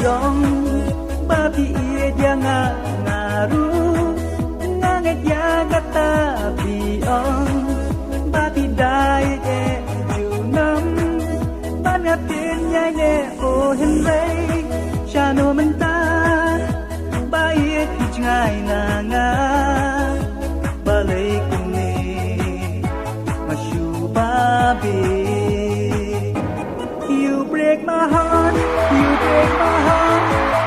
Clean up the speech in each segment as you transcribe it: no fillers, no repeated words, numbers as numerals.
rong babi ie dia ngaru nganget ya kata biong babi dai e junam ban ngatin ya ne o hen rei shano menta ba ie ki ngai nga ba lei kum ne ma shu babi. You break my heart, you break my heart.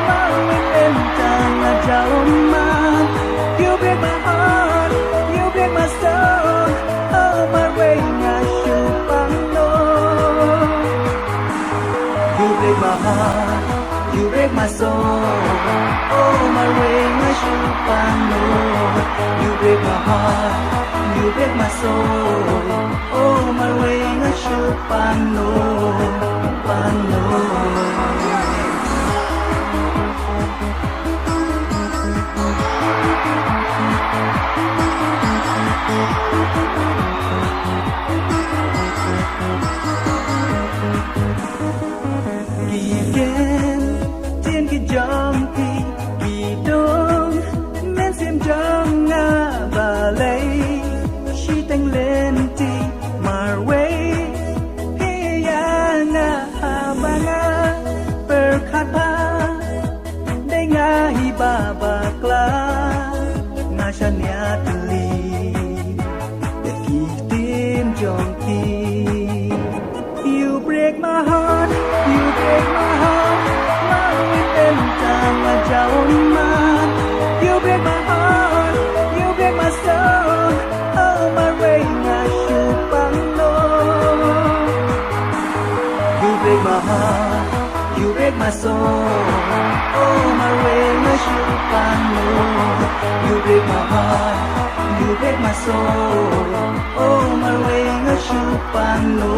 Mawin em tang a jaom ma. You break my heart, you break my soul. Oh my way nga shu pang no. You break my heart, you break my soul. Oh my way nga shu pang no. You break my heart, you break my soul. Oh my way nga shu pang no. Trên cái dòng thì kỳ đông men xem trong nga và lấy khi tăng lên thì mà quay hey ya nga ba nga berkat pa day nga ibabakla nga siya niya tuli yakitin jong ki. You break my heart, you break my heart. Mawin em tang a jaom ma. You break my heart, you break my soul. Oh my way nga shu pang no. You break my heart, you break my soul. Oh my way nga shu pang no. You break my heart, you break my soul. Oh my way nga shu pang no.